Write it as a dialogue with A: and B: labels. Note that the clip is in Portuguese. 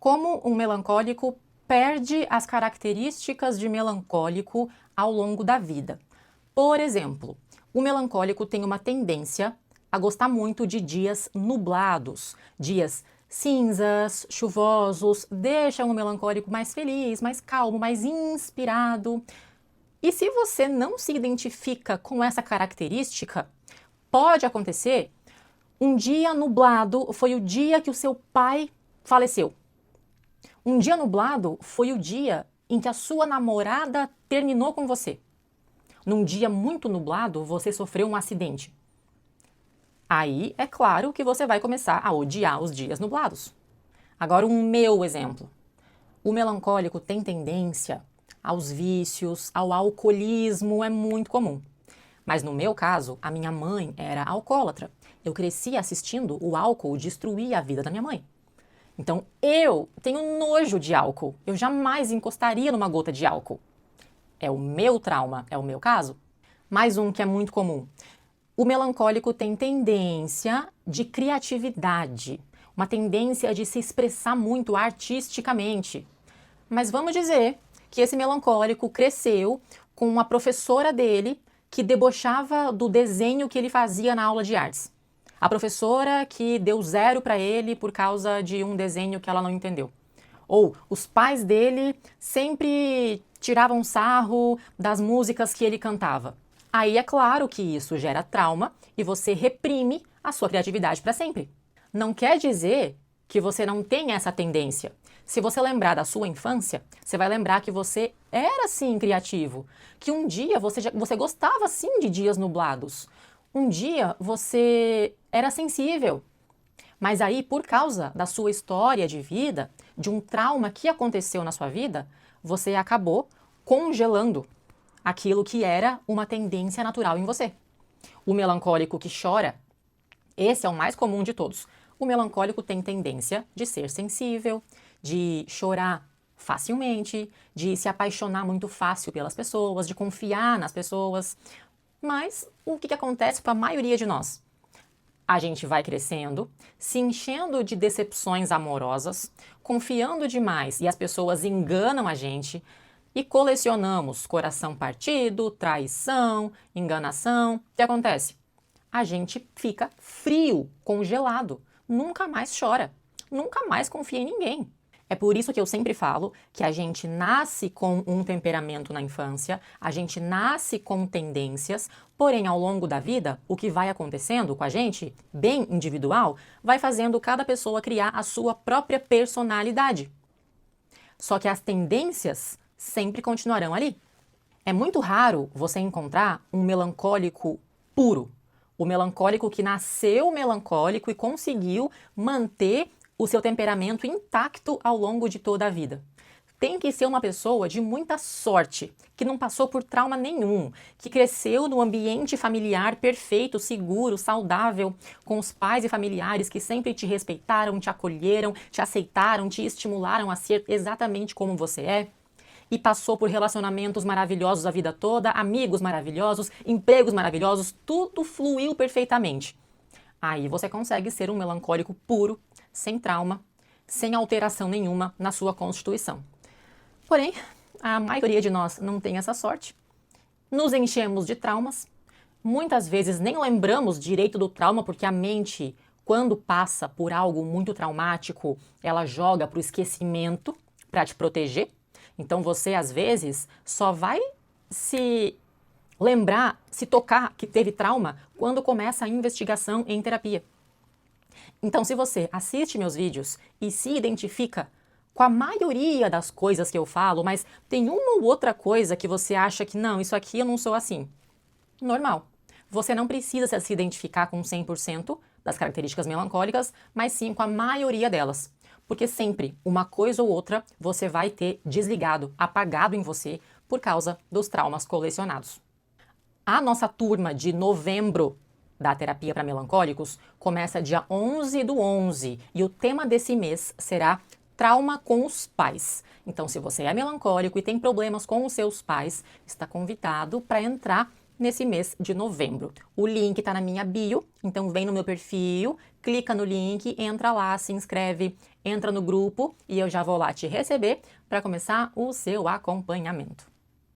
A: Como um melancólico perde as características de melancólico ao longo da vida. Por exemplo, o melancólico tem uma tendência a gostar muito de dias nublados, dias cinzas, chuvosos, deixam o melancólico mais feliz, mais calmo, mais inspirado. E se você não se identifica com essa característica, pode acontecer um dia nublado foi o dia que o seu pai faleceu. Um dia nublado foi o dia em que a sua namorada terminou com você. Num dia muito nublado, você sofreu um acidente. Aí, é claro que você vai começar a odiar os dias nublados. Agora, um meu exemplo. O melancólico tem tendência aos vícios, ao alcoolismo, é muito comum. Mas no meu caso, a minha mãe era alcoólatra. Eu cresci assistindo o álcool destruir a vida da minha mãe. Então eu tenho nojo de álcool. Eu jamais encostaria numa gota de álcool. É o meu trauma, é o meu caso. Mais um que é muito comum. O melancólico tem tendência de criatividade, uma tendência de se expressar muito artisticamente. Mas vamos dizer que esse melancólico cresceu com uma professora dele que debochava do desenho que ele fazia na aula de artes. A professora que deu 0 para ele por causa de um desenho que ela não entendeu. Ou os pais dele sempre tiravam sarro das músicas que ele cantava. Aí é claro que isso gera trauma e você reprime a sua criatividade para sempre. Não quer dizer que você não tem essa tendência. Se você lembrar da sua infância, você vai lembrar que você era sim criativo, que um dia você gostava sim de dias nublados. Um dia você era sensível. Mas aí, por causa da sua história de vida, de um trauma que aconteceu na sua vida, você acabou congelando aquilo que era uma tendência natural em você. O melancólico que chora, esse é o mais comum de todos. O melancólico tem tendência de ser sensível, de chorar facilmente, de se apaixonar muito fácil pelas pessoas, de confiar nas pessoas. Mas o que acontece com a maioria de nós? A gente vai crescendo, se enchendo de decepções amorosas, confiando demais e as pessoas enganam a gente e colecionamos coração partido, traição, enganação. O que acontece? A gente fica frio, congelado, nunca mais chora, nunca mais confia em ninguém. É por isso que eu sempre falo que a gente nasce com um temperamento na infância, a gente nasce com tendências, porém ao longo da vida, o que vai acontecendo com a gente, bem individual, vai fazendo cada pessoa criar a sua própria personalidade. Só que as tendências sempre continuarão ali. É muito raro você encontrar um melancólico puro, o melancólico que nasceu melancólico e conseguiu manter o seu temperamento intacto ao longo de toda a vida. Tem que ser uma pessoa de muita sorte, que não passou por trauma nenhum, que cresceu no ambiente familiar perfeito, seguro, saudável, com os pais e familiares que sempre te respeitaram, te acolheram, te aceitaram, te estimularam a ser exatamente como você é. E passou por relacionamentos maravilhosos a vida toda, amigos maravilhosos, empregos maravilhosos, tudo fluiu perfeitamente. Aí você consegue ser um melancólico puro, sem trauma, sem alteração nenhuma na sua constituição. Porém, a maioria de nós não tem essa sorte. Nos enchemos de traumas. Muitas vezes nem lembramos direito do trauma, porque a mente, quando passa por algo muito traumático, ela joga para o esquecimento para te proteger. Então você, às vezes, só vai se lembrar, se tocar que teve trauma quando começa a investigação em terapia. Então, se você assiste meus vídeos e se identifica com a maioria das coisas que eu falo, mas tem uma ou outra coisa que você acha que não, isso aqui eu não sou assim. Normal. Você não precisa se identificar com 100% das características melancólicas, mas sim com a maioria delas. Porque sempre uma coisa ou outra você vai ter desligado, apagado em você por causa dos traumas colecionados. A nossa turma de novembro da terapia para melancólicos começa dia 11/11 e o tema desse mês será trauma com os pais. Então, se você é melancólico e tem problemas com os seus pais, está convidado para entrar nesse mês de novembro. O link tá na minha bio, então vem no meu perfil, clica no link, entra lá, se inscreve, entra no grupo e eu já vou lá te receber para começar o seu acompanhamento.